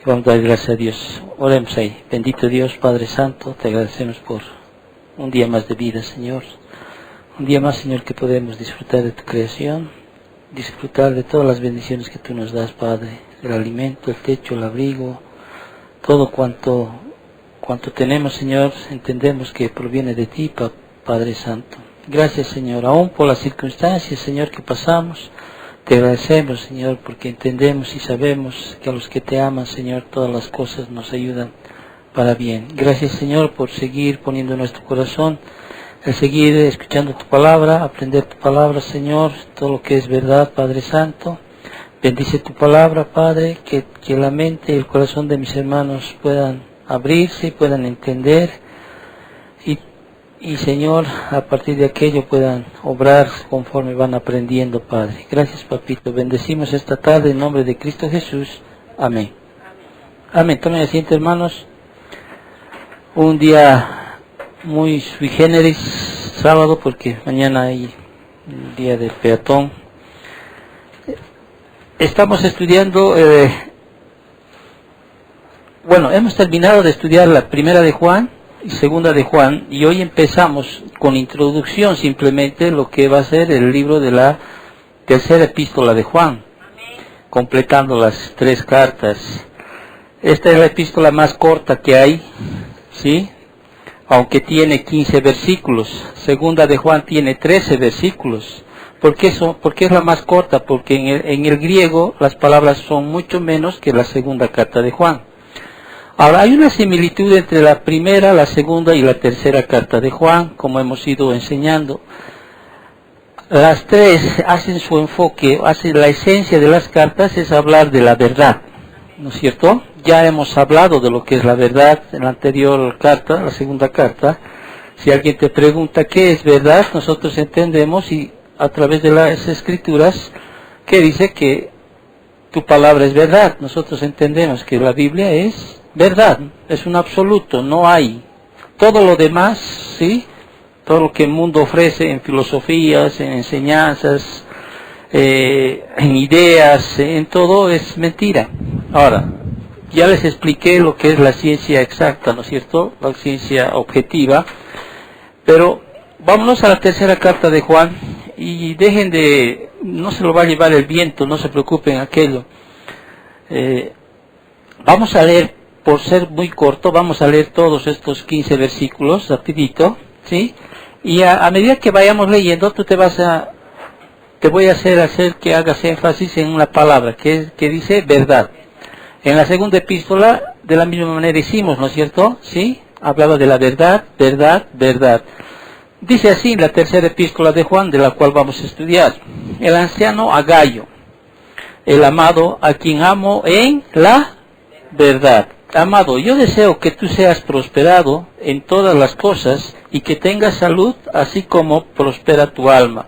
Vamos a dar gracias a Dios. Oremos ahí. Bendito Dios, Padre Santo, te agradecemos por un día más de vida, Señor. Un día más, Señor, que podemos disfrutar de tu creación, disfrutar de todas las bendiciones que tú nos das, Padre. El alimento, el techo, el abrigo, todo cuanto tenemos, Señor, entendemos que proviene de ti, Padre Santo. Gracias, Señor, aún por las circunstancias, Señor, que pasamos. Te agradecemos, Señor, porque entendemos y sabemos que a los que te aman, Señor, todas las cosas nos ayudan para bien. Gracias, Señor, por seguir poniendo en nuestro corazón, el seguir escuchando tu palabra, aprender tu palabra, Señor, todo lo que es verdad, Padre Santo. Bendice tu palabra, Padre, que la mente y el corazón de mis hermanos puedan abrirse, puedan entender y Señor, a partir de aquello puedan obrar conforme van aprendiendo, Padre. Gracias, Papito. Bendecimos esta tarde en nombre de Cristo Jesús. Amén. Amén. Tomen asiento, hermanos. Un día muy sui generis, sábado, porque mañana hay un día del peatón. Estamos estudiando, hemos terminado de estudiar la primera de Juan y segunda de Juan, y hoy empezamos con introducción simplemente lo que va a ser el libro de la tercera epístola de Juan, completando las 3 cartas. Esta es la epístola más corta que hay, ¿sí? Aunque tiene 15 versículos. Segunda de Juan tiene 13 versículos. ¿Por qué es la más corta? Porque en el griego las palabras son mucho menos que la segunda carta de Juan. Ahora, hay una similitud entre la primera, la segunda y la tercera carta de Juan, como hemos ido enseñando. Las 3 hacen su enfoque, la esencia de las cartas es hablar de la verdad, ¿no es cierto? Ya hemos hablado de lo que es la verdad en la anterior carta, la segunda carta. Si alguien te pregunta qué es verdad, nosotros entendemos y a través de las escrituras que dice que tu palabra es verdad. Nosotros entendemos que la Biblia es verdad, es un absoluto, no hay. Todo lo demás, ¿sí? Todo lo que el mundo ofrece en filosofías, en enseñanzas, en ideas, en todo es mentira. Ahora, ya les expliqué lo que es la ciencia exacta, ¿no es cierto? La ciencia objetiva. Pero vámonos a la tercera carta de Juan y no se lo va a llevar el viento, no se preocupen aquello. Vamos a leer, por ser muy corto, vamos a leer todos estos 15 versículos, rapidito, ¿sí? Y a medida que vayamos leyendo, te voy a hacer que hagas énfasis en una palabra, que dice verdad. En la segunda epístola, de la misma manera hicimos, ¿no es cierto? ¿Sí? Hablaba de la verdad, verdad, verdad. Dice así en la tercera epístola de Juan, de la cual vamos a estudiar. El anciano Agayo, el amado, a quien amo en la verdad. Amado, yo deseo que tú seas prosperado en todas las cosas y que tengas salud, así como prospera tu alma.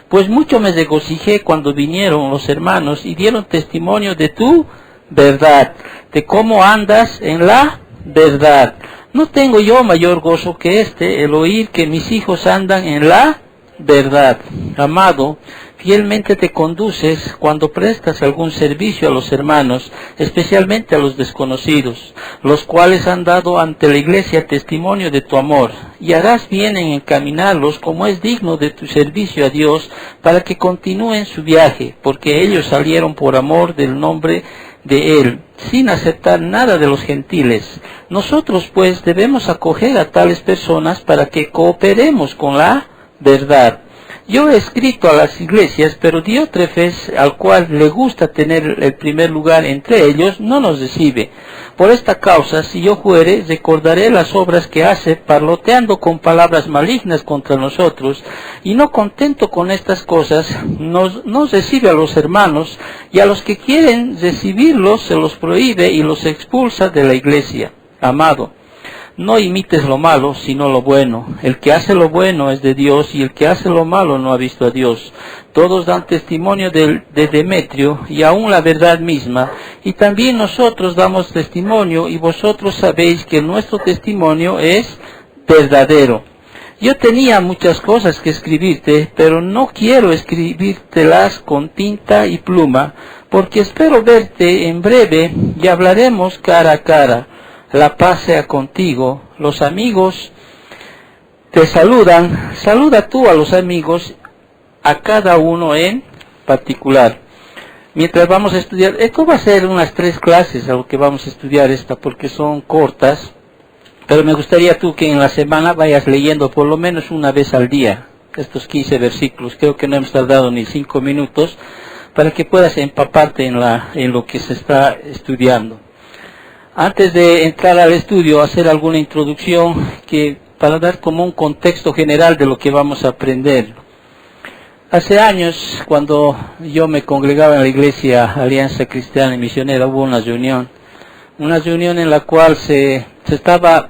Pues mucho me regocijé cuando vinieron los hermanos y dieron testimonio de tu verdad, de cómo andas en la verdad. No tengo yo mayor gozo que el oír que mis hijos andan en la verdad. Amado, fielmente te conduces cuando prestas algún servicio a los hermanos, especialmente a los desconocidos, los cuales han dado ante la iglesia testimonio de tu amor, y harás bien en encaminarlos como es digno de tu servicio a Dios, para que continúen su viaje, porque ellos salieron por amor del nombre de Él, sin aceptar nada de los gentiles. Nosotros pues debemos acoger a tales personas para que cooperemos con la verdad. Yo he escrito a las iglesias, pero Diótrefes, al cual le gusta tener el primer lugar entre ellos, no nos recibe. Por esta causa, si yo fuere, recordaré las obras que hace, parloteando con palabras malignas contra nosotros, y no contento con estas cosas, nos recibe a los hermanos, y a los que quieren recibirlos se los prohíbe y los expulsa de la iglesia. Amado, no imites lo malo, sino lo bueno. El que hace lo bueno es de Dios, y el que hace lo malo no ha visto a Dios. Todos dan testimonio de Demetrio, y aún la verdad misma. Y también nosotros damos testimonio, y vosotros sabéis que nuestro testimonio es verdadero. Yo tenía muchas cosas que escribirte, pero no quiero escribírtelas con tinta y pluma, porque espero verte en breve y hablaremos cara a cara. La paz sea contigo. Los amigos te saludan. Saluda tú a los amigos, a cada uno en particular. Mientras vamos a estudiar, esto va a ser unas 3 clases a lo que vamos a estudiar porque son cortas. Pero me gustaría tú que en la semana vayas leyendo por lo menos una vez al día estos 15 versículos. Creo que no hemos tardado ni 5 minutos para que puedas empaparte en lo que se está estudiando. Antes de entrar al estudio, hacer alguna introducción para dar como un contexto general de lo que vamos a aprender. Hace años, cuando yo me congregaba en la iglesia Alianza Cristiana y Misionera, hubo una reunión en la cual se estaba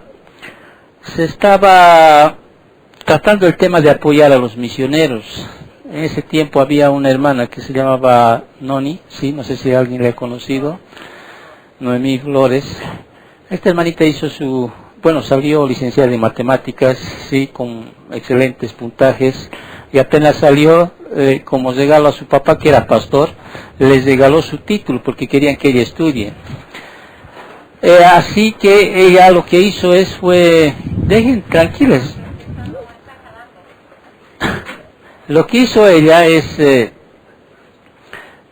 tratando el tema de apoyar a los misioneros. En ese tiempo había una hermana que se llamaba Noni, sí, no sé si alguien la ha conocido, Noemí Flores. Esta hermanita salió licenciada en matemáticas, sí, con excelentes puntajes, y apenas salió, como regalo a su papá, que era pastor, les regaló su título porque querían que ella estudie. Así que ella lo que hizo dejen tranquilos. Lo que hizo ella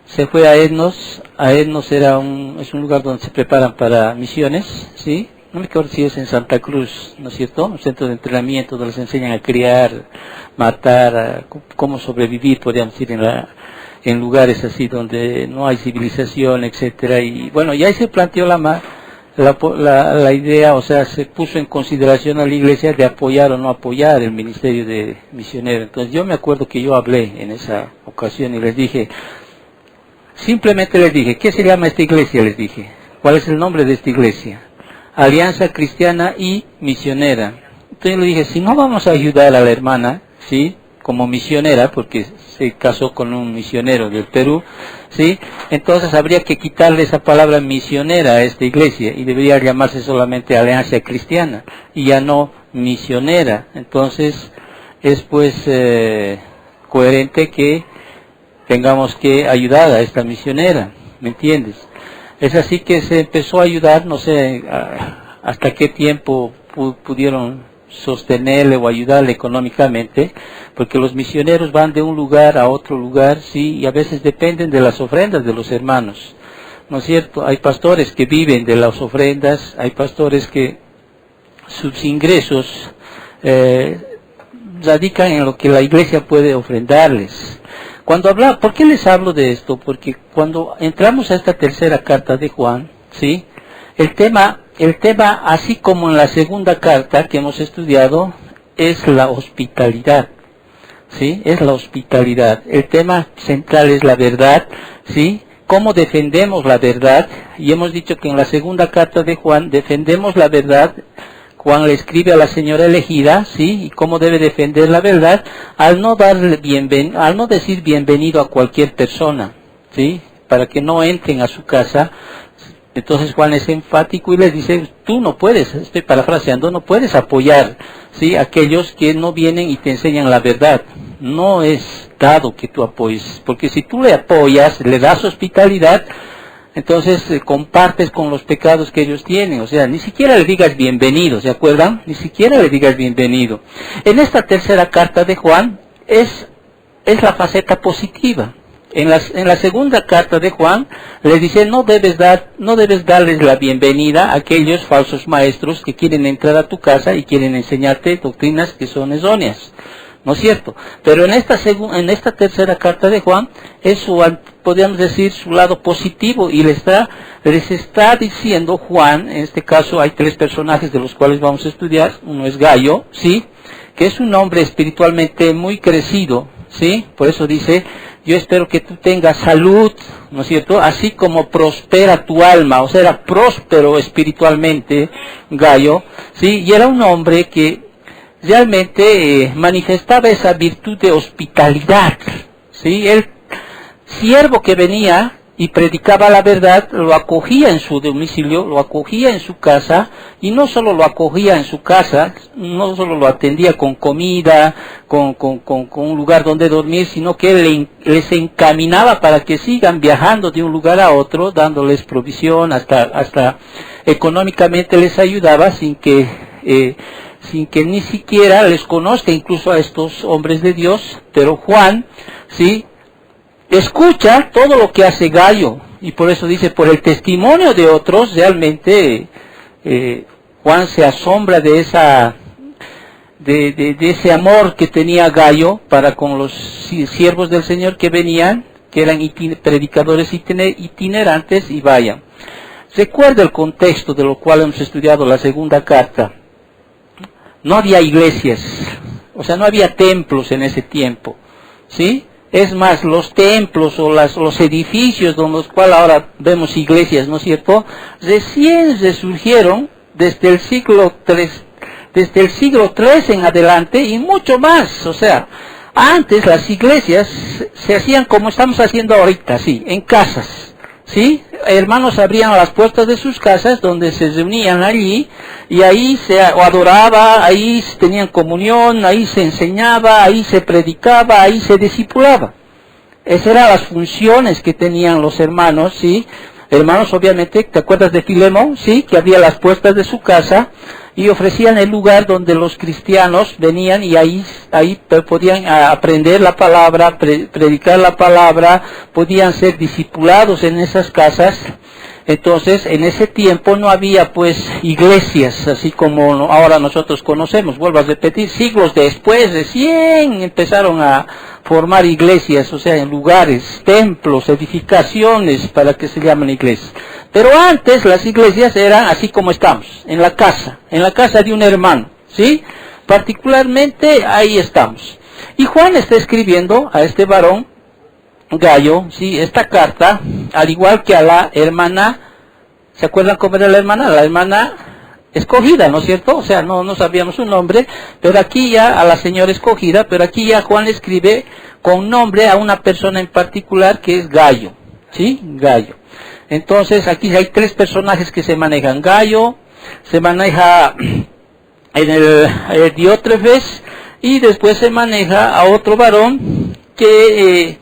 se fue a Etnos. Etnos es un lugar donde se preparan para misiones, ¿sí? No me acuerdo si es en Santa Cruz, ¿no es cierto? Un centro de entrenamiento donde les enseñan a criar, matar, cómo sobrevivir, podríamos decir, en lugares así donde no hay civilización, etcétera. Y bueno, ya ahí se planteó la idea, o sea, se puso en consideración a la iglesia de apoyar o no apoyar el ministerio de misionero. Entonces yo me acuerdo que yo hablé en esa ocasión y simplemente les dije, ¿qué se llama esta iglesia? Les dije, ¿cuál es el nombre de esta iglesia? Alianza Cristiana y Misionera. Entonces le dije, si no vamos a ayudar a la hermana, ¿sí?, como misionera, porque se casó con un misionero del Perú, ¿sí?, entonces habría que quitarle esa palabra misionera a esta iglesia y debería llamarse solamente Alianza Cristiana y ya no misionera. Entonces es coherente que tengamos que ayudar a esta misionera, ¿me entiendes? Es así que se empezó a ayudar, no sé hasta qué tiempo pudieron sostenerle o ayudarle económicamente, porque los misioneros van de un lugar a otro lugar, sí, y a veces dependen de las ofrendas de los hermanos, ¿no es cierto? Hay pastores que viven de las ofrendas, hay pastores que sus ingresos radican en lo que la iglesia puede ofrendarles. ¿Por qué les hablo de esto? Porque cuando entramos a esta tercera carta de Juan, ¿sí?, el tema, así como en la segunda carta que hemos estudiado, es la hospitalidad, ¿sí? Es la hospitalidad. El tema central es la verdad, ¿sí? ¿Cómo defendemos la verdad? Y hemos dicho que en la segunda carta de Juan defendemos la verdad. Juan le escribe a la señora elegida, ¿sí?, y cómo debe defender la verdad, al no decir bienvenido a cualquier persona, ¿sí?, para que no entren a su casa. Entonces Juan es enfático y les dice, tú no puedes, estoy parafraseando, no puedes apoyar, ¿sí?, a aquellos que no vienen y te enseñan la verdad. No es dado que tú apoyes, porque si tú le apoyas, le das hospitalidad, entonces compartes con los pecados que ellos tienen. O sea, ni siquiera le digas bienvenido, ¿se acuerdan? Ni siquiera le digas bienvenido. En esta tercera carta de Juan es la faceta positiva. En la segunda carta de Juan le dice, no debes darles la bienvenida a aquellos falsos maestros que quieren entrar a tu casa y quieren enseñarte doctrinas que son erróneas, ¿no es cierto? Pero en esta tercera carta de Juan es podríamos decir, su lado positivo, y les está diciendo Juan, en este caso hay 3 personajes de los cuales vamos a estudiar. Uno es Gallo, ¿sí?, que es un hombre espiritualmente muy crecido, ¿sí? Por eso dice, yo espero que tú tengas salud, ¿no es cierto?, así como prospera tu alma. O sea, era próspero espiritualmente Gallo, ¿sí? Y era un hombre que realmente manifestaba esa virtud de hospitalidad, ¿sí? El siervo que venía y predicaba la verdad, lo acogía en su domicilio, lo acogía en su casa, y no solo lo acogía en su casa, no solo lo atendía con comida, con un lugar donde dormir, sino que les encaminaba para que sigan viajando de un lugar a otro, dándoles provisión, hasta económicamente les ayudaba sin que ni siquiera les conozca incluso a estos hombres de Dios. Pero Juan, ¿sí?, escucha todo lo que hace Gayo, y por eso dice, por el testimonio de otros, realmente Juan se asombra de ese amor que tenía Gayo para con los siervos del Señor que venían, que eran predicadores itinerantes, y vayan. Recuerda el contexto de lo cual hemos estudiado la segunda carta. No había iglesias, o sea, no había templos en ese tiempo, ¿sí? Es más, los templos o los edificios donde los cuales ahora vemos iglesias, ¿no es cierto?, recién resurgieron desde el siglo III en adelante, y mucho más. O sea, antes las iglesias se hacían como estamos haciendo ahorita, sí, en casas, ¿sí? Hermanos abrían las puertas de sus casas, donde se reunían allí, y ahí se adoraba, ahí tenían comunión, ahí se enseñaba, ahí se predicaba, ahí se discipulaba. Esas eran las funciones que tenían los hermanos, ¿sí? Hermanos, obviamente, ¿te acuerdas de Filemón? Sí, que abría las puertas de su casa y ofrecían el lugar donde los cristianos venían, y ahí podían aprender la palabra, predicar la palabra, podían ser discipulados en esas casas. Entonces, en ese tiempo no había pues iglesias, así como ahora nosotros conocemos. Vuelvo a repetir, siglos después recién empezaron a formar iglesias, o sea, en lugares, templos, edificaciones, para que se llamen iglesias. Pero antes las iglesias eran así como estamos, en la casa de un hermano, ¿sí? Particularmente ahí estamos. Y Juan está escribiendo a este varón, Gayo, sí, esta carta, al igual que a la hermana, ¿se acuerdan cómo era la hermana? La hermana escogida, ¿no es cierto? O sea, no sabíamos su nombre, pero aquí ya a la señora escogida, pero aquí ya Juan escribe con nombre a una persona en particular que es Gayo, ¿sí? Gayo. Entonces, aquí hay tres personajes que se manejan. Gayo, se maneja en el Diótrefes, y después se maneja a otro varón que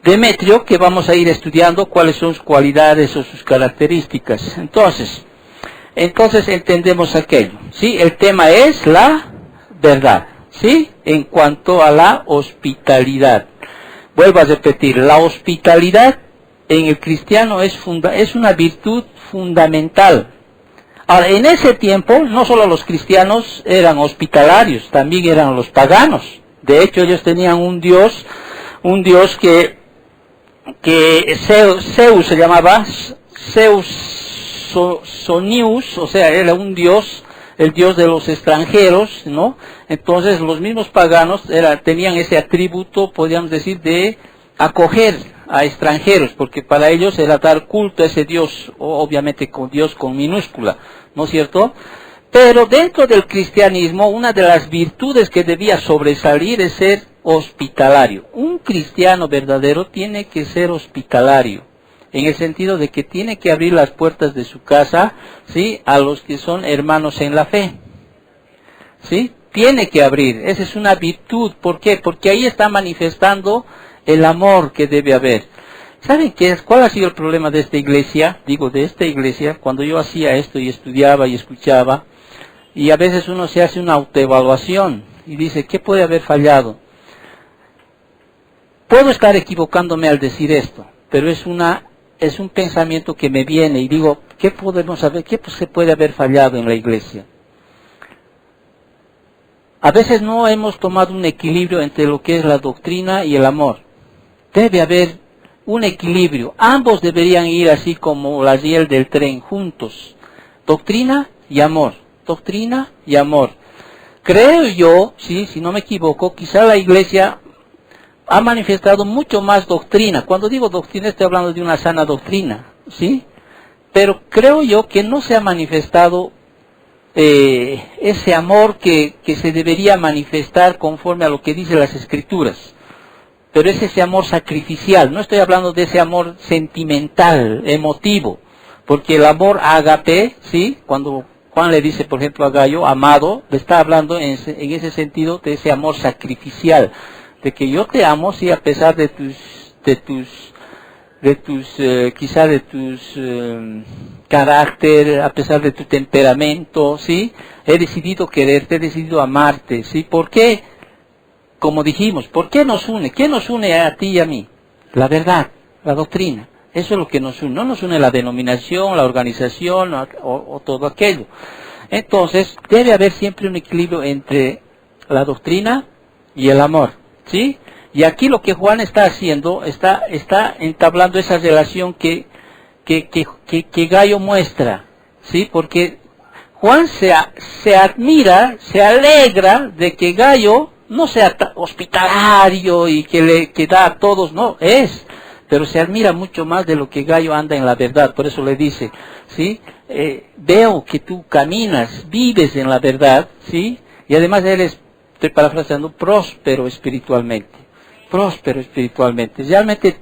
Demetrio, que vamos a ir estudiando cuáles son sus cualidades o sus características. Entonces entendemos aquello, ¿sí? El tema es la verdad, ¿sí? En cuanto a la hospitalidad. Vuelvo a repetir, la hospitalidad en el cristiano es una virtud fundamental. Ahora, en ese tiempo, no solo los cristianos eran hospitalarios, también eran los paganos. De hecho, ellos tenían un dios que Zeus se llamaba, Zeus Sonius, o sea, era un dios, el dios de los extranjeros, ¿no? Entonces los mismos paganos tenían ese atributo, podríamos decir, de acoger a extranjeros, porque para ellos era dar culto a ese dios, obviamente con Dios con minúscula, ¿no es cierto? Pero dentro del cristianismo, una de las virtudes que debía sobresalir es ser hospitalario. Un cristiano verdadero tiene que ser hospitalario, en el sentido de que tiene que abrir las puertas de su casa, ¿sí?, a los que son hermanos en la fe, ¿sí? Tiene que abrir, esa es una virtud. ¿Por qué? Porque ahí está manifestando el amor que debe haber. ¿Saben cuál ha sido el problema de esta iglesia? Digo, de esta iglesia, cuando yo hacía esto y estudiaba y escuchaba, y a veces uno se hace una autoevaluación y dice, ¿qué puede haber fallado? Puedo estar equivocándome al decir esto, pero es un pensamiento que me viene y digo, ¿qué podemos saber? ¿Qué se puede haber fallado en la iglesia? A veces no hemos tomado un equilibrio entre lo que es la doctrina y el amor. Debe haber un equilibrio. Ambos deberían ir así como la riel del tren, juntos. Doctrina y amor. Doctrina y amor. Creo yo, sí, si no me equivoco, quizá la iglesia ha manifestado mucho más doctrina. Cuando digo doctrina estoy hablando de una sana doctrina, ¿sí? Pero creo yo que no se ha manifestado ese amor que se debería manifestar conforme a lo que dicen las Escrituras. pero es ese amor sacrificial. No estoy hablando de ese amor sentimental, emotivo, porque el amor ágape, ¿sí? Cuando Juan le dice, por ejemplo, a Gallo, amado, le está hablando en ese sentido de ese amor sacrificial, de que yo te amo, sí, a pesar de tus quizá de tus carácter, a pesar de tu temperamento, ¿sí? He decidido quererte, he decidido amarte, ¿sí? ¿Por qué? Como dijimos, ¿por qué nos une? ¿Qué nos une a ti y a mí? La verdad, la doctrina. Eso es lo que nos une. No nos une la denominación, la organización o todo aquello. Entonces, debe haber siempre un equilibrio entre la doctrina y el amor, ¿sí? Y aquí lo que Juan está haciendo, está entablando esa relación que Gallo muestra, ¿sí? Porque Juan se admira, se alegra de que Gallo no sea hospitalario y que da a todos, no, pero se admira mucho más de lo que Gallo anda en la verdad. Por eso le dice, ¿sí? Veo que tú caminas, vives en la verdad, ¿sí? Y además eres, estoy parafraseando, próspero espiritualmente. Realmente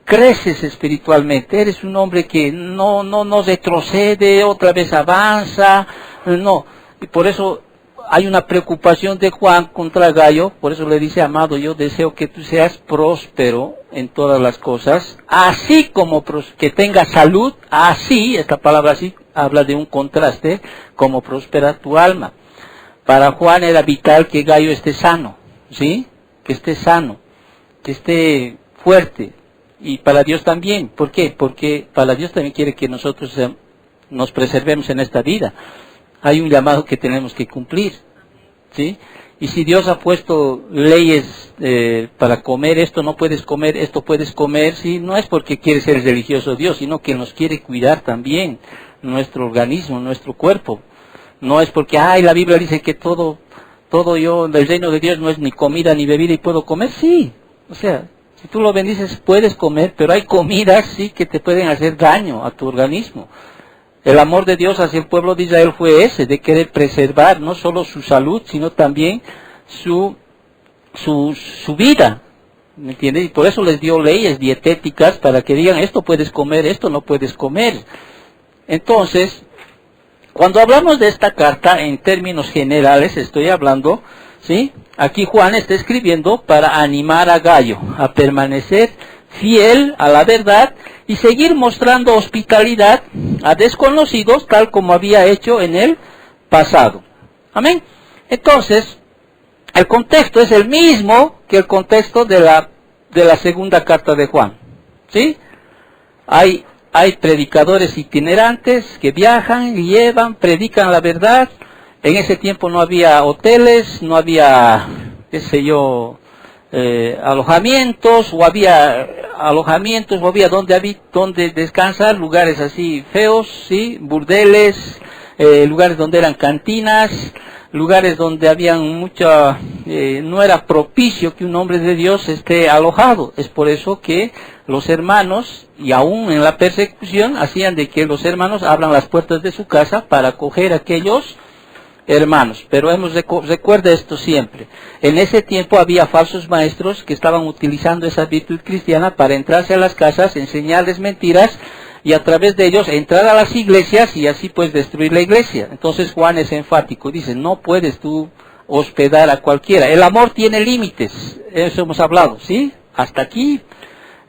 creces espiritualmente, eres un hombre que no retrocede, otra vez avanza, no, y por eso hay una preocupación de Juan contra Gallo, por eso le dice, amado, yo deseo que tú seas próspero en todas las cosas, así como que tengas salud, así, esta palabra así habla de un contraste, como prospera tu alma. Para Juan era vital que Gallo esté sano, ¿sí? Que esté sano, que esté fuerte, y para Dios también. ¿Por qué? Porque para Dios también quiere que nosotros nos preservemos en esta vida. Hay un llamado que tenemos que cumplir, ¿sí? Y si Dios ha puesto leyes para comer, esto no puedes comer, esto puedes comer, ¿sí? No es porque quiere ser religioso Dios, sino que nos quiere cuidar también nuestro organismo, nuestro cuerpo. No es porque, la Biblia dice que todo yo, del reino de Dios no es ni comida ni bebida y puedo comer, sí. O sea, si tú lo bendices puedes comer, pero hay comidas, sí, que te pueden hacer daño a tu organismo. El amor de Dios hacia el pueblo de Israel fue ese, de querer preservar no solo su salud, sino también su vida, ¿me entiendes? Y por eso les dio leyes dietéticas para que digan, esto puedes comer, esto no puedes comer. Entonces, cuando hablamos de esta carta en términos generales, estoy hablando, ¿sí? Aquí Juan está escribiendo para animar a Gallo a permanecer fiel a la verdad y seguir mostrando hospitalidad a desconocidos tal como había hecho en el pasado. Amén. Entonces, el contexto es el mismo que el contexto de la segunda carta de Juan, ¿sí? Hay predicadores itinerantes que viajan, llevan, predican la verdad. En ese tiempo no había hoteles, no había, alojamientos, o había donde descansar, lugares así feos, ¿sí? Burdeles, lugares donde eran cantinas, lugares donde habían no era propicio que un hombre de Dios esté alojado. Es por eso que los hermanos, y aún en la persecución, hacían de que los hermanos abran las puertas de su casa para acoger a aquellos hermanos. Pero recuerda esto siempre. En ese tiempo había falsos maestros que estaban utilizando esa virtud cristiana para entrarse a las casas, enseñarles mentiras, y a través de ellos entrar a las iglesias y así pues destruir la iglesia. Entonces Juan es enfático, dice, no puedes tú hospedar a cualquiera. El amor tiene límites, eso hemos hablado, ¿sí? Hasta aquí,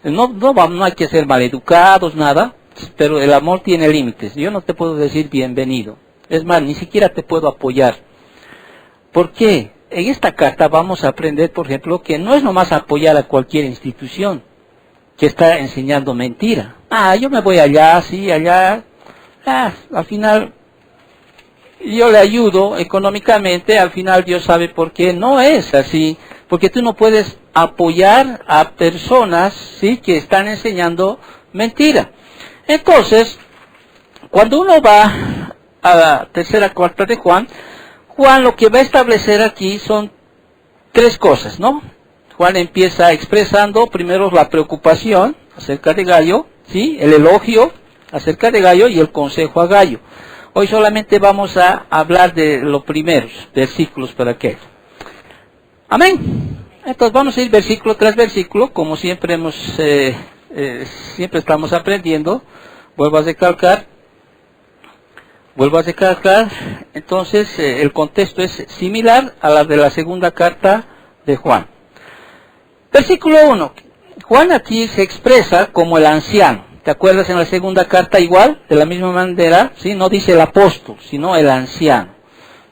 no hay que ser maleducados, nada, pero el amor tiene límites. Yo no te puedo decir bienvenido. Es más, ni siquiera te puedo apoyar. ¿Por qué? En esta carta vamos a aprender, por ejemplo, que no es nomás apoyar a cualquier institución que está enseñando mentira. Yo me voy allá, sí, allá. Al final, yo le ayudo económicamente, al final Dios sabe por qué. No es así, porque tú no puedes apoyar a personas, sí, que están enseñando mentira. Entonces, cuando uno va a la tercera carta de Juan lo que va a establecer aquí son tres cosas, ¿no? Juan empieza expresando primero la preocupación acerca de Gallo, ¿sí? El elogio acerca de Gallo y el consejo a Gallo. Hoy solamente vamos a hablar de los primeros versículos para aquello. Amén. Entonces vamos a ir versículo tras versículo, como siempre siempre estamos aprendiendo. Vuelvo a recalcar. Entonces el contexto es similar a la de la segunda carta de Juan. Versículo 1. Juan aquí se expresa como el anciano. ¿Te acuerdas en la segunda carta igual? De la misma manera, ¿sí? No dice el apóstol, sino el anciano.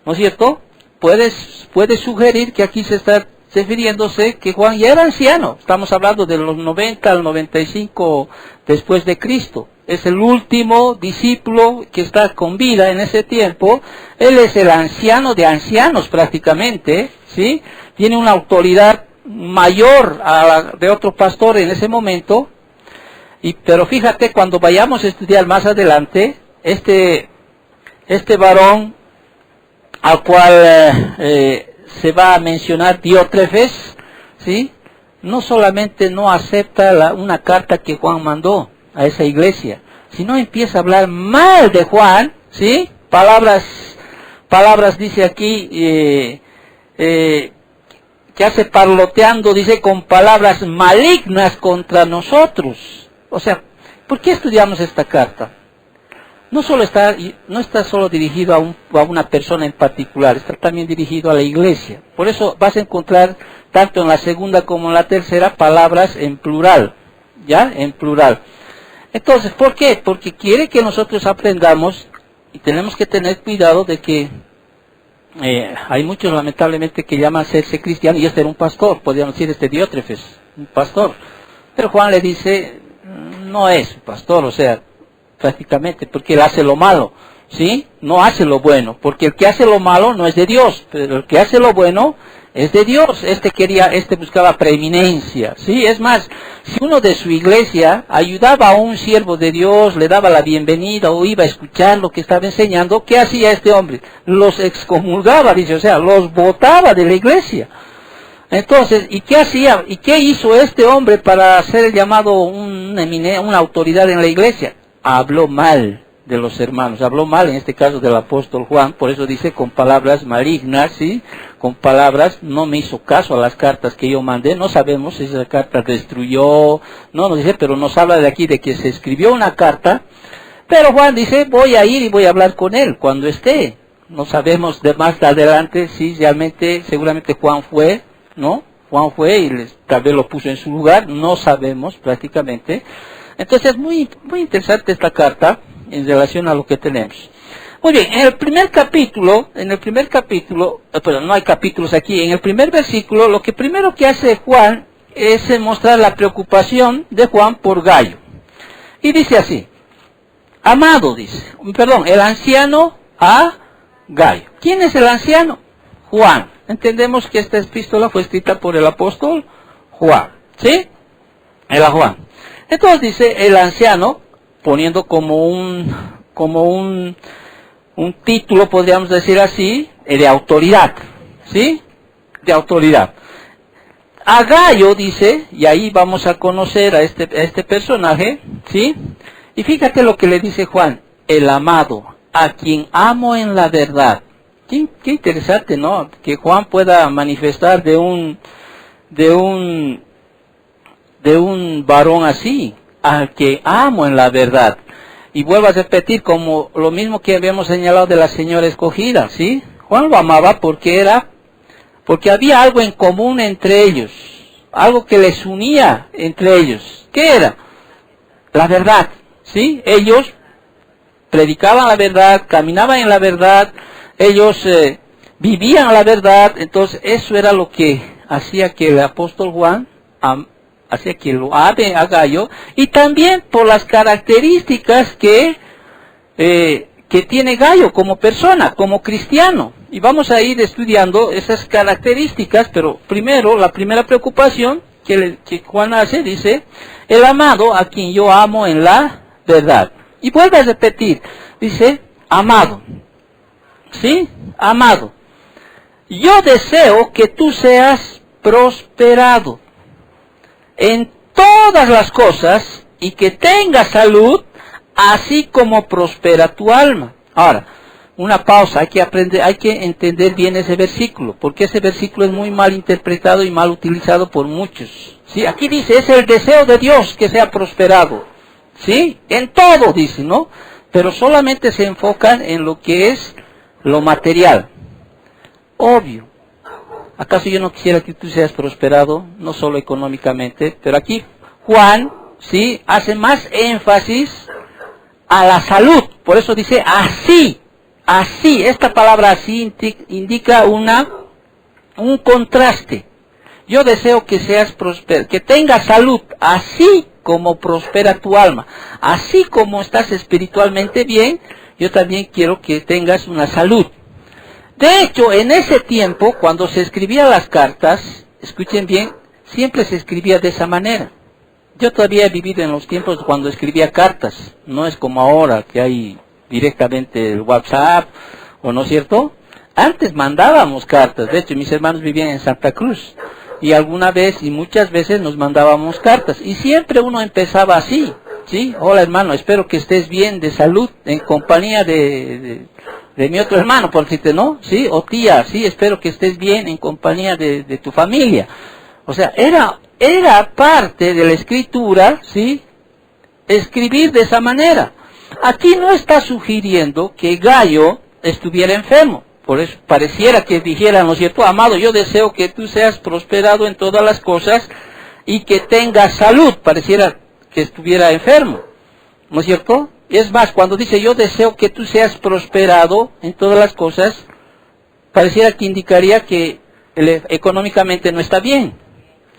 ¿No es cierto? Puedes sugerir que aquí se está refiriéndose que Juan ya era anciano. Estamos hablando de los 90 al 95 después de Cristo. Es el último discípulo que está con vida en ese tiempo. Él es el anciano de ancianos prácticamente, ¿sí? Tiene una autoridad mayor a la de otro pastor en ese momento. Pero fíjate, cuando vayamos a estudiar más adelante, este varón al cual se va a mencionar, Diótrefes, ¿sí? No solamente no acepta una carta que Juan mandó a esa iglesia, sino empieza a hablar mal de Juan, ¿sí? Palabras dice aquí, que hace parloteando, dice, con palabras malignas contra nosotros. O sea, ¿por qué estudiamos esta carta? No está solo dirigido a una persona en particular, está también dirigido a la iglesia. Por eso vas a encontrar, tanto en la segunda como en la tercera, palabras en plural, ¿ya? En plural. Entonces, ¿por qué? Porque quiere que nosotros aprendamos, y tenemos que tener cuidado de que hay muchos lamentablemente que llaman serse cristiano, y este era un pastor, podríamos decir Diótrefes, un pastor. Pero Juan le dice, no es un pastor, o sea, prácticamente, porque él hace lo malo, ¿sí? No hace lo bueno, porque el que hace lo malo no es de Dios, pero el que hace lo bueno es de Dios. Buscaba preeminencia, ¿sí? Es más, si uno de su iglesia ayudaba a un siervo de Dios, le daba la bienvenida o iba a escuchar lo que estaba enseñando, ¿qué hacía este hombre? Los excomulgaba, dice, o sea, los botaba de la iglesia. Entonces, ¿y qué hacía? ¿Y qué hizo este hombre para ser llamado una autoridad en la iglesia? Habló mal de los hermanos, habló mal en este caso del apóstol Juan, por eso dice con palabras malignas, ¿sí? Con palabras, no me hizo caso a las cartas que yo mandé, no sabemos si esa carta destruyó, no nos dice, pero nos habla de aquí de que se escribió una carta, pero Juan dice, voy a ir y voy a hablar con él cuando esté. No sabemos de más adelante si realmente, seguramente Juan fue, ¿no? Juan fue y tal vez lo puso en su lugar, no sabemos prácticamente. Entonces es muy interesante esta carta en relación a lo que tenemos. Muy bien, en el primer capítulo, pero no hay capítulos aquí, en el primer versículo, lo que primero que hace Juan es mostrar la preocupación de Juan por Gayo. Y dice así, el anciano a Gayo. ¿Quién es el anciano? Juan. Entendemos que esta epístola fue escrita por el apóstol Juan, ¿sí? Era Juan. Entonces dice el anciano, poniendo como un título, podríamos decir así, de autoridad, ¿sí? De autoridad. A Gayo dice, y ahí vamos a conocer a este personaje, ¿sí? Y fíjate lo que le dice Juan, el amado, a quien amo en la verdad. Qué interesante, ¿no? Que Juan pueda manifestar de un varón así, al que amo en la verdad. Y vuelvo a repetir, como lo mismo que habíamos señalado de la señora escogida, ¿sí? Juan lo amaba porque había algo en común entre ellos, algo que les unía entre ellos. ¿Qué era? La verdad, ¿sí? Ellos predicaban la verdad, caminaban en la verdad, ellos vivían la verdad. Entonces eso era lo que hacía que el apóstol Juan hacía que lo ame a Gayo, y también por las características que tiene Gayo como persona, como cristiano. Y vamos a ir estudiando esas características, pero primero, la primera preocupación que Juan hace, dice, el amado a quien yo amo en la verdad. Y vuelve a repetir, dice, amado. ¿Sí? Amado. Yo deseo que tú seas prosperado en todas las cosas y que tengas salud, así como prospera tu alma. Ahora, una pausa, hay que aprender, hay que entender bien ese versículo, porque ese versículo es muy mal interpretado y mal utilizado por muchos. ¿Sí? Aquí dice, es el deseo de Dios que sea prosperado. ¿Sí? En todo, dice, ¿no? Pero solamente se enfocan en lo que es lo material. Obvio. ¿Acaso yo no quisiera que tú seas prosperado, no solo económicamente? Pero aquí Juan, ¿sí?, hace más énfasis a la salud. Por eso dice así. Así, esta palabra así indica un contraste. Yo deseo que seas próspero, que tengas salud, así como prospera tu alma. Así como estás espiritualmente bien, yo también quiero que tengas una salud. De hecho, en ese tiempo, cuando se escribían las cartas, escuchen bien, siempre se escribía de esa manera. Yo todavía he vivido en los tiempos cuando escribía cartas, no es como ahora que hay directamente el WhatsApp, ¿o no es cierto? Antes mandábamos cartas, de hecho mis hermanos vivían en Santa Cruz, y alguna vez y muchas veces nos mandábamos cartas, y siempre uno empezaba así, ¿sí? Hola hermano, espero que estés bien, de salud, en compañía de mi otro hermano, por decirte, ¿no? ¿Sí? O tía, sí, espero que estés bien, en compañía de tu familia. O sea, era parte de la escritura, ¿sí?, escribir de esa manera. Aquí no está sugiriendo que Gayo estuviera enfermo. Por eso pareciera que dijera, ¿no es cierto? Amado, yo deseo que tú seas prosperado en todas las cosas y que tengas salud. Pareciera que estuviera enfermo, ¿no es cierto? Es más, cuando dice yo deseo que tú seas prosperado en todas las cosas, pareciera que indicaría que económicamente no está bien.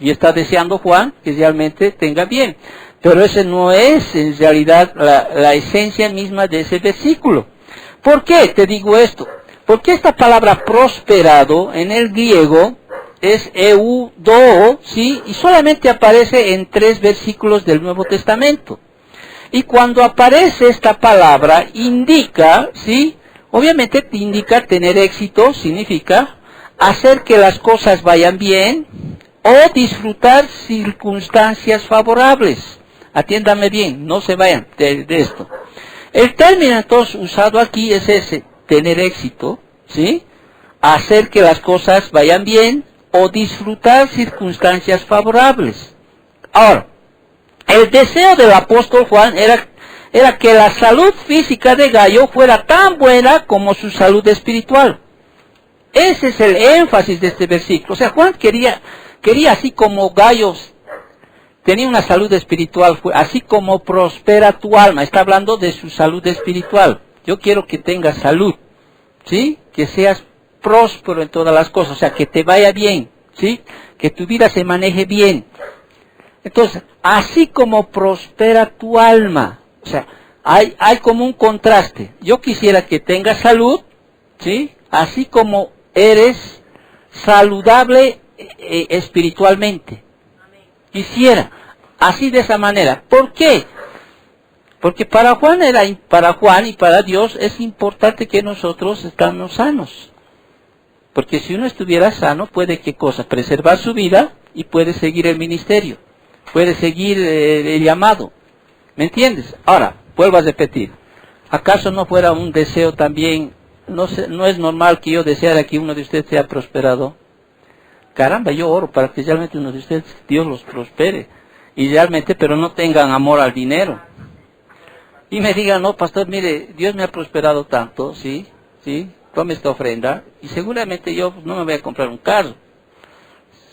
Y está deseando Juan que realmente tenga bien. Pero ese no es en realidad la esencia misma de ese versículo. ¿Por qué te digo esto? Porque esta palabra prosperado en el griego es eudoo, ¿sí? Y solamente aparece en 3 versículos del Nuevo Testamento. Y cuando aparece esta palabra indica, ¿sí?, obviamente te indica tener éxito, significa hacer que las cosas vayan bien o disfrutar circunstancias favorables. Atiéndame bien, no se vayan de esto. El término entonces usado aquí es ese, tener éxito, ¿sí?, hacer que las cosas vayan bien o disfrutar circunstancias favorables. Ahora, el deseo del apóstol Juan era que la salud física de Gayo fuera tan buena como su salud espiritual. Ese es el énfasis de este versículo. O sea, Juan quería así como Gayo tenía una salud espiritual, así como prospera tu alma. Está hablando de su salud espiritual. Yo quiero que tengas salud, ¿sí?, que seas próspero en todas las cosas, o sea, que te vaya bien, ¿sí?, que tu vida se maneje bien. Entonces, así como prospera tu alma, o sea, hay como un contraste. Yo quisiera que tengas salud, ¿sí?, así como eres saludable espiritualmente. Quisiera, así de esa manera. ¿Por qué? Porque para Juan y para Dios es importante que nosotros estemos sanos. Porque si uno estuviera sano, puede, ¿qué cosa?, preservar su vida y puede seguir el ministerio. Puede seguir el llamado. ¿Me entiendes? Ahora, vuelvo a repetir. ¿Acaso no fuera un deseo también? No es normal que yo deseara que uno de ustedes sea prosperado. Caramba, yo oro para que realmente uno de ustedes, Dios los prospere. Y realmente, pero no tengan amor al dinero. Y me digan, no, pastor, mire, Dios me ha prosperado tanto, ¿sí? ¿Sí? Tome esta ofrenda. Y seguramente yo no me voy a comprar un carro.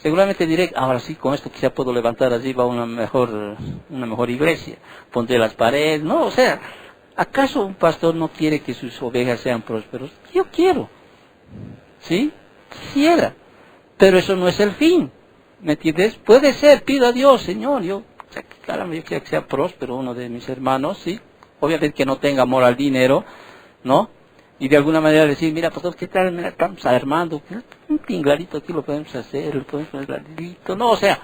Seguramente diré, ahora sí, con esto quizá puedo levantar arriba una mejor iglesia. Pondré las paredes, no, o sea, ¿acaso un pastor no quiere que sus ovejas sean prósperos? Yo quiero, ¿sí? Quisiera, pero eso no es el fin, ¿me entiendes? Puede ser, pido a Dios, Señor, caramba, yo quiero que sea próspero uno de mis hermanos, ¿sí? Obviamente que no tenga amor al dinero, ¿no? Y de alguna manera decir, mira, pastor, ¿qué tal? Mira, estamos armando, un tinglarito aquí lo podemos hacer, lo podemos poner ladrillito. No, o sea,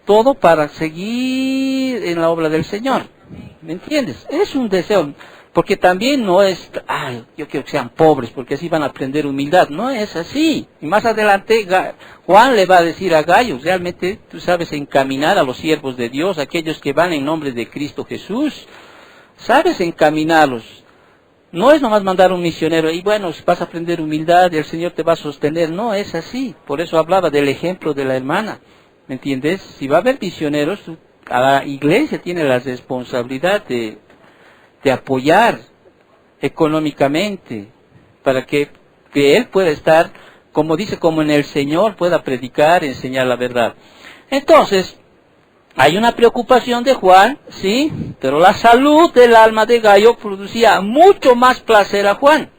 todo para seguir en la obra del Señor. ¿Me entiendes? Es un deseo, porque también no es, yo quiero que sean pobres, porque así van a aprender humildad. No es así. Y más adelante, Juan le va a decir a Gayo, realmente tú sabes encaminar a los siervos de Dios, aquellos que van en nombre de Cristo Jesús. Sabes encaminarlos. No es nomás mandar un misionero y bueno, vas a aprender humildad y el Señor te va a sostener. No es así. Por eso hablaba del ejemplo de la hermana. ¿Me entiendes? Si va a haber misioneros, a la iglesia tiene la responsabilidad de apoyar económicamente para que él pueda estar, como dice, como en el Señor, pueda predicar, enseñar la verdad. Entonces, hay una preocupación de Juan, sí, pero la salud del alma de Gayo producía mucho más placer a Juan,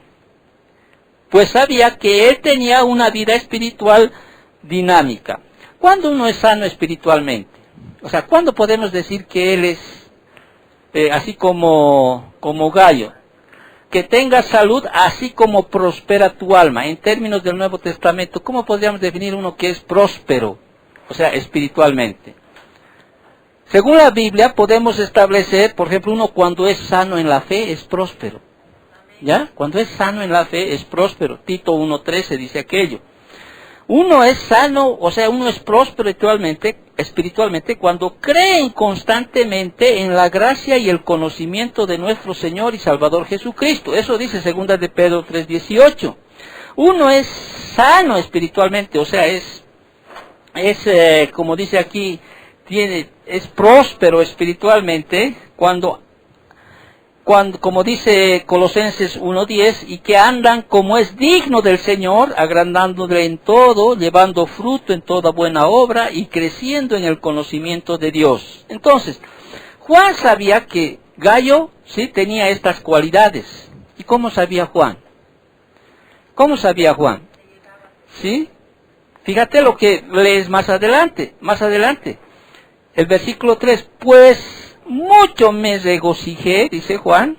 pues sabía que él tenía una vida espiritual dinámica. ¿Cuándo uno es sano espiritualmente? O sea, ¿cuándo podemos decir que él es así como Gayo? Que tenga salud así como prospera tu alma. En términos del Nuevo Testamento, ¿cómo podríamos definir uno que es próspero? O sea, espiritualmente. Según la Biblia podemos establecer, por ejemplo, uno cuando es sano en la fe es próspero. ¿Ya? Cuando es sano en la fe es próspero. Tito 1:13 dice aquello. Uno es sano, o sea, uno es próspero espiritualmente cuando creen constantemente en la gracia y el conocimiento de nuestro Señor y Salvador Jesucristo. Eso dice 2 de Pedro 3:18. Uno es sano espiritualmente, o sea, es como dice aquí, es próspero espiritualmente cuando, como dice Colosenses 1:10, y que andan como es digno del Señor, agradándole en todo, llevando fruto en toda buena obra y creciendo en el conocimiento de Dios. Entonces, Juan sabía que Gayo sí tenía estas cualidades. ¿Y cómo sabía Juan? ¿Cómo sabía Juan? ¿Sí? Fíjate lo que lees más adelante. El versículo 3, pues mucho me regocijé, dice Juan,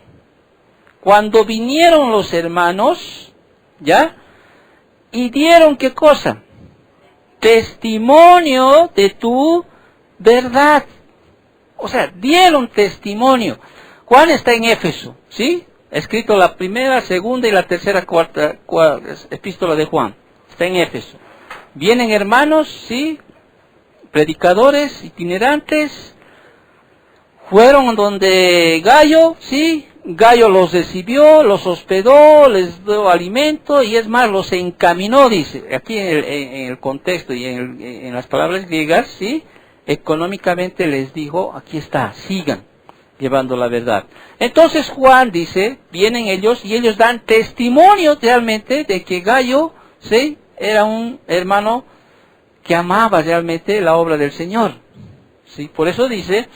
cuando vinieron los hermanos, ¿ya? Y dieron, ¿qué cosa? Testimonio de tu verdad. O sea, dieron testimonio. Juan está en Éfeso, ¿sí? Ha escrito la primera, segunda y la tercera, cuarta epístola de Juan. Está en Éfeso. Vienen hermanos, ¿sí? Predicadores, itinerantes, fueron donde Gayo, ¿sí? Gayo los recibió, los hospedó, les dio alimento y es más, los encaminó, dice, aquí en el contexto y en las palabras griegas, ¿sí? Económicamente les dijo, aquí está, sigan llevando la verdad. Entonces Juan dice, vienen ellos y ellos dan testimonio realmente de que Gayo, ¿sí? Era un hermano que amaba realmente la obra del Señor. ¿Sí? Por eso dice,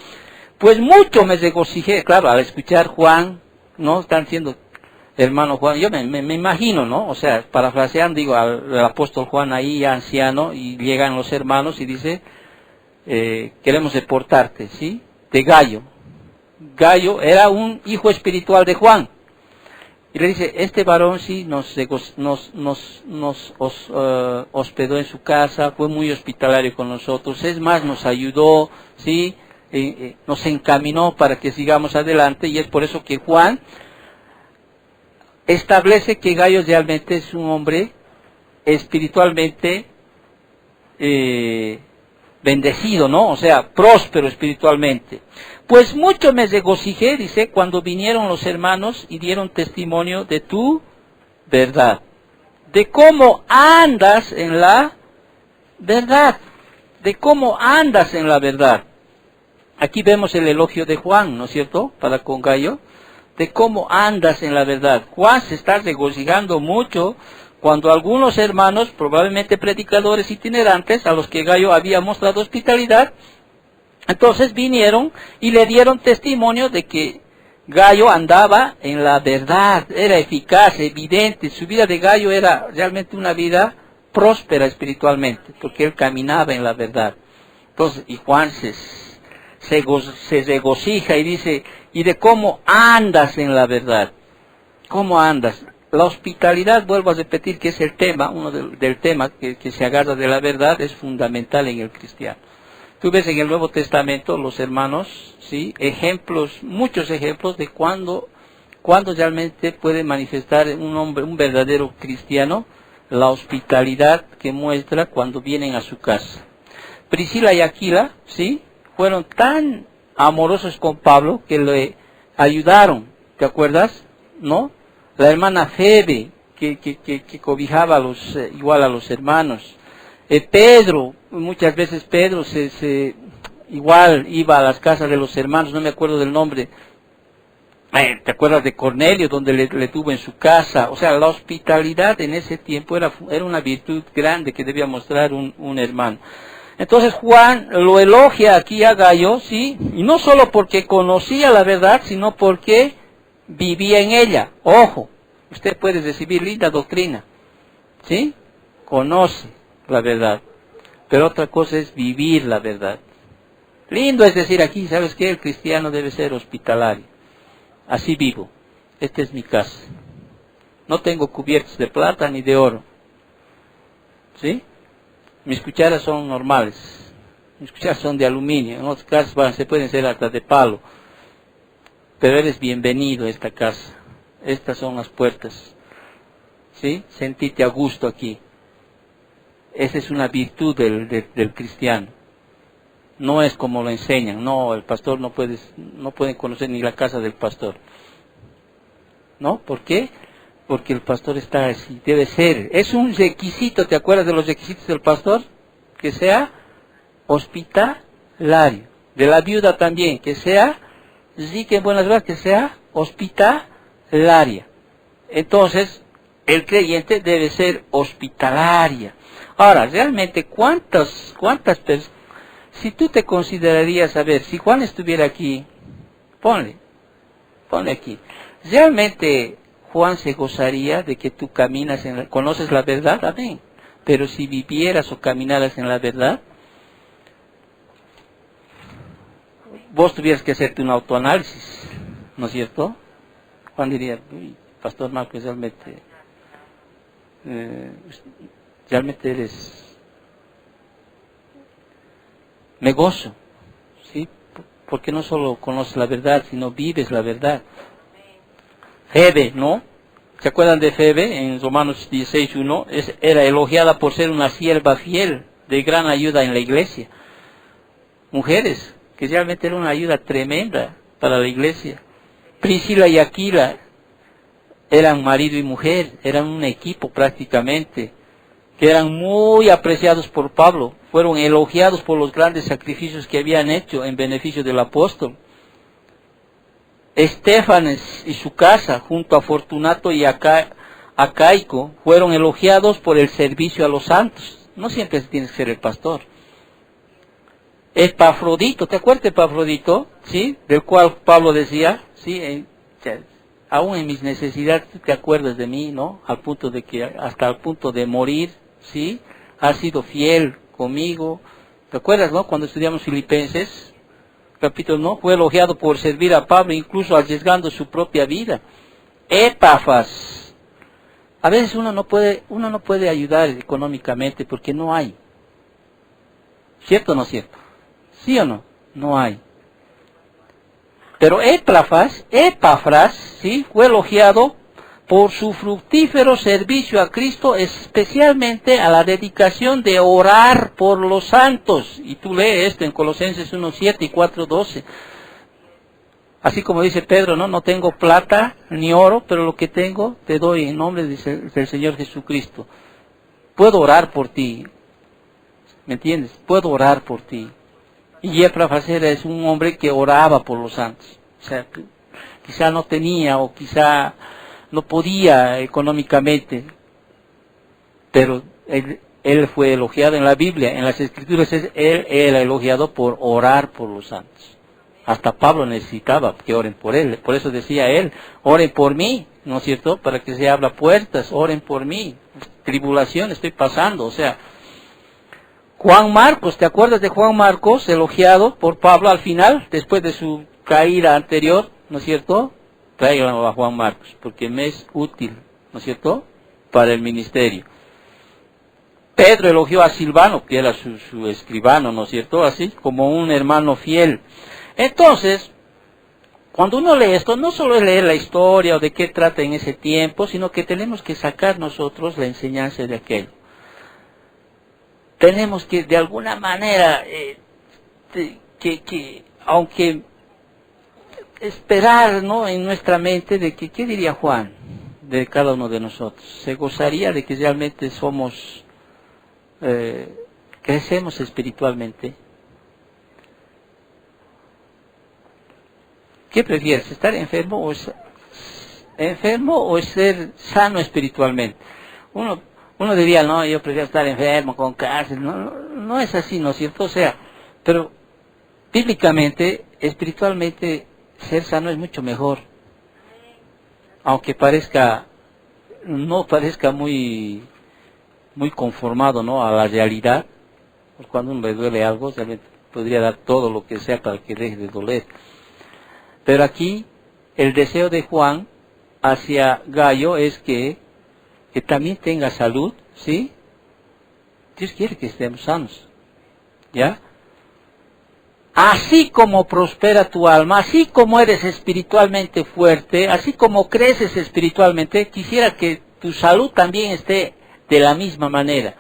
pues mucho me regocijé. Claro, al escuchar Juan, ¿no? Están diciendo, hermano Juan, yo me imagino, ¿no? O sea, parafraseando, digo, al apóstol Juan ahí, ya anciano, y llegan los hermanos y dice, queremos deportarte, ¿sí? De Gayo. Gayo era un hijo espiritual de Juan. Y le dice, este varón sí nos hospedó en su casa, fue muy hospitalario con nosotros, es más, nos ayudó, ¿sí? Nos encaminó para que sigamos adelante, y es por eso que Juan establece que Gayo realmente es un hombre espiritualmente bendecido, ¿no? O sea, próspero espiritualmente. Pues mucho me regocijé, dice, cuando vinieron los hermanos y dieron testimonio de tu verdad, de cómo andas en la verdad, de cómo andas en la verdad. Aquí vemos el elogio de Juan, ¿no es cierto?, para con Gayo, de cómo andas en la verdad. Juan se está regocijando mucho cuando algunos hermanos, probablemente predicadores itinerantes, a los que Gayo había mostrado hospitalidad, entonces vinieron y le dieron testimonio de que Gayo andaba en la verdad, era eficaz, evidente. Su vida de Gayo era realmente una vida próspera espiritualmente, porque él caminaba en la verdad. Entonces, y Juan se regocija y dice, y de cómo andas en la verdad. ¿Cómo andas? La hospitalidad, vuelvo a repetir que es el tema, uno del tema que se agarra de la verdad, es fundamental en el cristiano. Tú ves en el Nuevo Testamento, los hermanos, ¿sí? Ejemplos, muchos ejemplos de cuando realmente puede manifestar un hombre, un verdadero cristiano, la hospitalidad que muestra cuando vienen a su casa. Priscila y Aquila, ¿sí? Fueron tan amorosos con Pablo que le ayudaron, ¿te acuerdas? ¿No? La hermana Febe, que cobijaba igual a los hermanos. Pedro, muchas veces Pedro igual iba a las casas de los hermanos, no me acuerdo del nombre. ¿Te acuerdas de Cornelio, donde le tuvo en su casa? O sea, la hospitalidad en ese tiempo era una virtud grande que debía mostrar un hermano. Entonces Juan lo elogia aquí a Gallo, ¿sí? Y no solo porque conocía la verdad, sino porque vivía en ella. Ojo, usted puede recibir linda doctrina, ¿sí? Conoce la verdad, pero otra cosa es vivir la verdad. Lindo es decir aquí, ¿sabes qué? El cristiano debe ser hospitalario. Así vivo. Esta es mi casa. No tengo cubiertos de plata ni de oro. ¿Sí? Mis cucharas son normales. Mis cucharas son de aluminio. En otros casos se pueden ser hasta de palo. Pero eres bienvenido a esta casa. Estas son las puertas. ¿Sí? Sentite a gusto aquí. Esa es una virtud del cristiano. No es como lo enseñan. No, el pastor no puede conocer ni la casa del pastor. ¿No? ¿Por qué? Porque el pastor está así. Debe ser. Es un requisito. ¿Te acuerdas de los requisitos del pastor? Que sea hospitalario. De la viuda también. Que sea, sí que en buenas verdades, que sea hospitalaria. Entonces, el creyente debe ser hospitalaria. Ahora, realmente, ¿cuántas personas? Si tú te considerarías, a ver, si Juan estuviera aquí, ponle aquí. Realmente Juan se gozaría de que tú conoces la verdad, amén. Pero si vivieras o caminaras en la verdad, vos tuvieras que hacerte un autoanálisis, ¿no es cierto? Juan diría, Pastor Marcos, realmente me gozo, ¿sí? Porque no solo conoces la verdad, sino vives la verdad. Febe, ¿no? ¿Se acuerdan de Febe? En Romanos 16:1, era elogiada por ser una sierva fiel, de gran ayuda en la iglesia. Mujeres, que realmente era una ayuda tremenda para la iglesia. Priscila y Aquila eran marido y mujer, eran un equipo prácticamente, que eran muy apreciados por Pablo, fueron elogiados por los grandes sacrificios que habían hecho en beneficio del apóstol. Estéfanes y su casa, junto a Fortunato y Acaico, fueron elogiados por el servicio a los santos. No siempre tienes que ser el pastor. Epafrodito, ¿te acuerdas de Epafrodito? ¿Sí? Del cual Pablo decía, ¿sí? Aún en mis necesidades tú te acuerdas de mí, ¿no? Hasta el punto de morir, ¿sí? Has sido fiel conmigo. ¿Te acuerdas, no? Cuando estudiamos Filipenses, capítulo, ¿no? Fue elogiado por servir a Pablo, incluso arriesgando su propia vida. Epafras. A veces uno no puede ayudar económicamente porque no hay. ¿Cierto o no cierto? ¿Sí o no? No hay. Pero Epafras, ¿sí? Fue elogiado por su fructífero servicio a Cristo, especialmente a la dedicación de orar por los santos. Y tú lees esto en Colosenses 1:7 y 4:12. Así como dice Pedro, no tengo plata ni oro, pero lo que tengo te doy en nombre del Señor Jesucristo. Puedo orar por ti. ¿Me entiendes? Puedo orar por ti. Y Epafras es un hombre que oraba por los santos. O sea, quizá no tenía o quizá no podía económicamente, pero él fue elogiado en la Biblia, en las Escrituras, él era elogiado por orar por los santos. Hasta Pablo necesitaba que oren por él, por eso decía él, oren por mí, ¿no es cierto? Para que se abra puertas, oren por mí, tribulación estoy pasando, o sea. Juan Marcos, ¿te acuerdas de Juan Marcos, elogiado por Pablo al final, después de su caída anterior, ¿no es cierto? Tráiganlo a Juan Marcos, porque me es útil, ¿no es cierto?, para el ministerio. Pedro elogió a Silvano, que era su escribano, ¿no es cierto?, así, como un hermano fiel. Entonces, cuando uno lee esto, no solo es leer la historia o de qué trata en ese tiempo, sino que tenemos que sacar nosotros la enseñanza de aquello. Tenemos que, de alguna manera, aunque esperar, ¿no?, en nuestra mente de que, ¿qué diría Juan? de cada uno de nosotros. Se gozaría de que realmente somos, crecemos espiritualmente. ¿Qué prefieres? ¿Estar enfermo o ser sano espiritualmente? Uno diría, no, yo prefiero estar enfermo, con cáncer. No es así, ¿no es cierto? O sea, pero bíblicamente, espiritualmente, ser sano es mucho mejor. Aunque no parezca muy conformado, ¿no?, a la realidad. Pues cuando uno le duele algo, realmente podría dar todo lo que sea para que deje de doler. Pero aquí, el deseo de Juan hacia Gallo es que también tenga salud, ¿sí? Dios quiere que estemos sanos, ¿ya? Así como prospera tu alma, así como eres espiritualmente fuerte, así como creces espiritualmente, quisiera que tu salud también esté de la misma manera,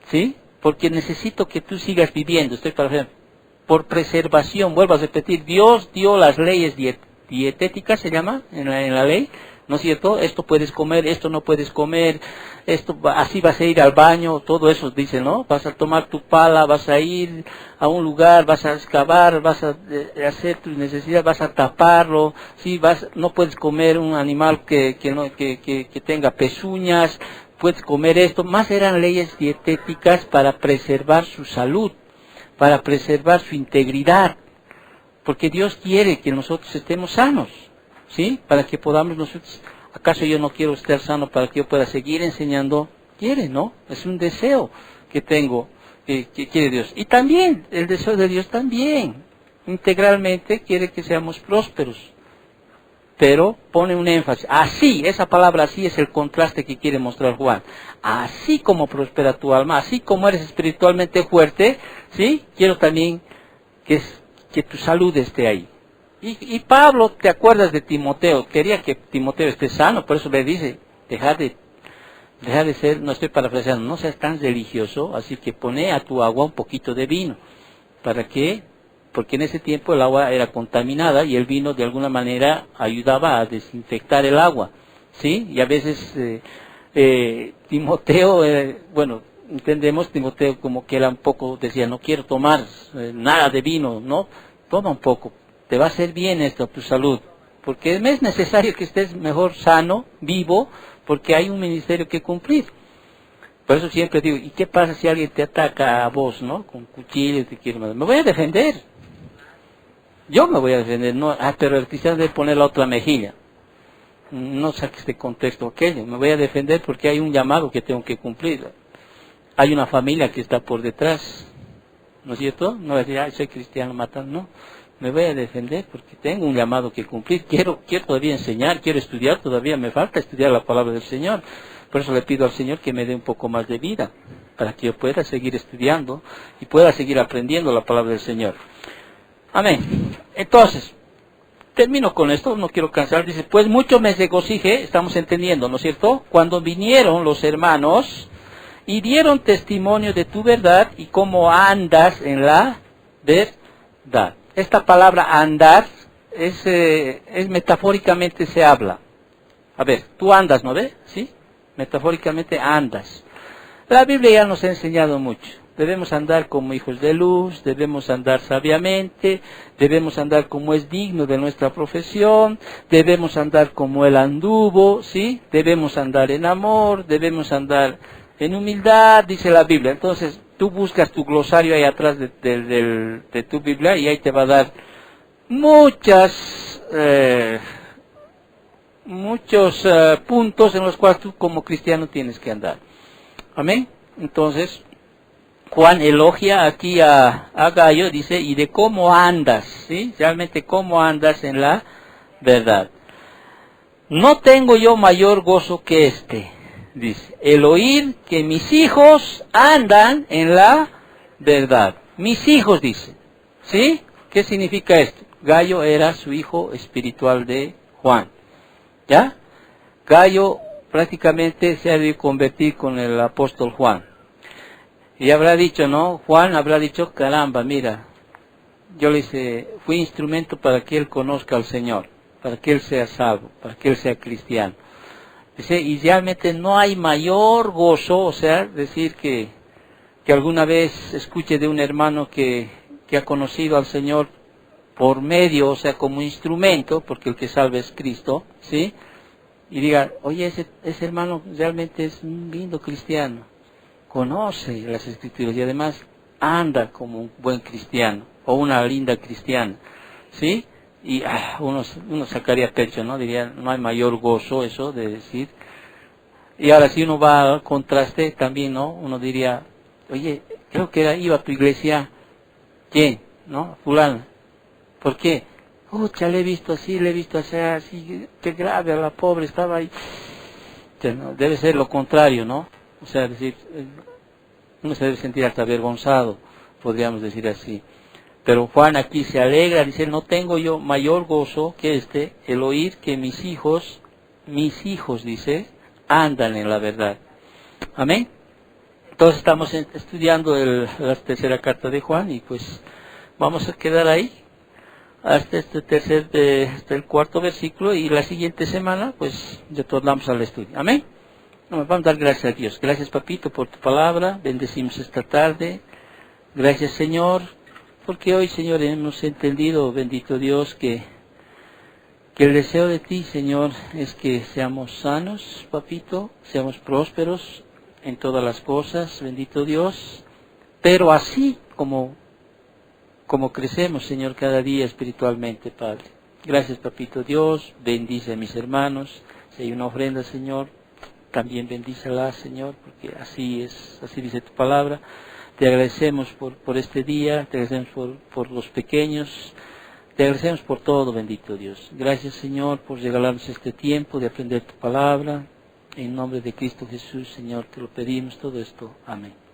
¿sí? Porque necesito que tú sigas viviendo. Por preservación, vuelvo a repetir, Dios dio las leyes dietéticas, se llama, en la ley, ¿no es cierto? Esto puedes comer, esto no puedes comer, así vas a ir al baño, todo eso dice, ¿no? Vas a tomar tu pala, vas a ir a un lugar, vas a excavar, vas a hacer tus necesidades, vas a taparlo, ¿sí? No puedes comer un animal que tenga pezuñas, puedes comer esto. Más eran leyes dietéticas para preservar su salud, para preservar su integridad, porque Dios quiere que nosotros estemos sanos, ¿sí? Para que podamos nosotros, ¿acaso yo no quiero estar sano para que yo pueda seguir enseñando? Quiere, ¿no? Es un deseo que tengo, que quiere Dios. Y también, el deseo de Dios también, integralmente quiere que seamos prósperos, pero pone un énfasis. Así, esa palabra así es el contraste que quiere mostrar Juan. Así como prospera tu alma, así como eres espiritualmente fuerte, ¿sí? Quiero también que tu salud esté ahí. Y Pablo, ¿te acuerdas de Timoteo? Quería que Timoteo esté sano, por eso le dice, deja de ser, no estoy parafraseando, no seas tan religioso, así que pone a tu agua un poquito de vino. ¿Para qué? Porque en ese tiempo el agua era contaminada y el vino de alguna manera ayudaba a desinfectar el agua, ¿sí? Y a veces Timoteo, entendemos Timoteo como que era un poco, decía, no quiero tomar nada de vino, ¿no? Toma un poco, te va a hacer bien esto a tu salud, porque es necesario que estés mejor sano, vivo, porque hay un ministerio que cumplir. Por eso siempre digo, ¿y qué pasa si alguien te ataca a vos, no? Con cuchillo, te quiere matar. Me voy a defender. Yo me voy a defender, no, pero el cristiano debe poner la otra mejilla. No saques de contexto aquello. Me voy a defender porque hay un llamado que tengo que cumplir. Hay una familia que está por detrás, ¿no es cierto? No voy a decir, ay, soy cristiano, matan, no. Me voy a defender porque tengo un llamado que cumplir. Quiero todavía enseñar, quiero estudiar, todavía me falta estudiar la palabra del Señor. Por eso le pido al Señor que me dé un poco más de vida, para que yo pueda seguir estudiando y pueda seguir aprendiendo la palabra del Señor. Amén. Entonces, termino con esto, no quiero cansar. Dice, pues mucho me regocijé, estamos entendiendo, ¿no es cierto? Cuando vinieron los hermanos y dieron testimonio de tu verdad y cómo andas en la verdad. Esta palabra andar es metafóricamente se habla. A ver, tú andas, ¿no ves? ¿Sí? Metafóricamente andas. La Biblia ya nos ha enseñado mucho. Debemos andar como hijos de luz, debemos andar sabiamente, debemos andar como es digno de nuestra profesión, debemos andar como Él anduvo, ¿sí? Debemos andar en amor, debemos andar en humildad, dice la Biblia. Entonces, tú buscas tu glosario ahí atrás de tu Biblia y ahí te va a dar muchos puntos en los cuales tú como cristiano tienes que andar. Amén. Entonces, Juan elogia aquí a Gallo, dice, y de cómo andas, ¿sí? Realmente cómo andas en la verdad. No tengo yo mayor gozo que este, dice, el oír que mis hijos andan en la verdad. Mis hijos, dice, ¿sí? ¿Qué significa esto? Gallo era su hijo espiritual de Juan, ¿ya? Gallo prácticamente se ha de convertir con el apóstol Juan. Y habrá dicho, ¿no? Juan habrá dicho, caramba, mira, yo le hice, fui instrumento para que él conozca al Señor. para que él sea salvo, para que él sea cristiano. Dice, y realmente no hay mayor gozo, o sea, decir que alguna vez escuche de un hermano que ha conocido al Señor por medio, o sea, como instrumento, porque el que salva es Cristo, ¿sí? Y diga, oye, ese hermano realmente es un lindo cristiano, conoce las Escrituras y además anda como un buen cristiano, o una linda cristiana, ¿sí? Y uno sacaría pecho, ¿no? Diría, no hay mayor gozo eso de decir. Y ahora si uno va al contraste también, ¿no? Uno diría, oye, creo que iba a tu iglesia, ¿quién? ¿No? Fulano. ¿Por qué? Pucha, le he visto así, qué grave, a la pobre estaba ahí. No, debe ser lo contrario, ¿no? O sea, decir, uno se debe sentir hasta avergonzado, podríamos decir así. Pero Juan aquí se alegra, dice, no tengo yo mayor gozo que el oír que mis hijos, dice, andan en la verdad. Amén. Entonces estamos estudiando la tercera carta de Juan y pues vamos a quedar ahí hasta hasta el cuarto versículo y la siguiente semana pues retornamos al estudio. Amén. Vamos a dar gracias a Dios. Gracias, papito, por tu palabra. Bendecimos esta tarde. Gracias, Señor, porque hoy, Señor, hemos entendido, bendito Dios, que el deseo de ti, Señor, es que seamos sanos, papito, seamos prósperos en todas las cosas, bendito Dios, pero así como crecemos, Señor, cada día espiritualmente, Padre. Gracias, papito Dios, bendice a mis hermanos. Si hay una ofrenda, Señor, también bendícela, Señor, porque así dice tu palabra. Te agradecemos por este día, te agradecemos por los pequeños, te agradecemos por todo, bendito Dios. Gracias, Señor, por regalarnos este tiempo de aprender tu palabra. En nombre de Cristo Jesús, Señor, te lo pedimos todo esto. Amén.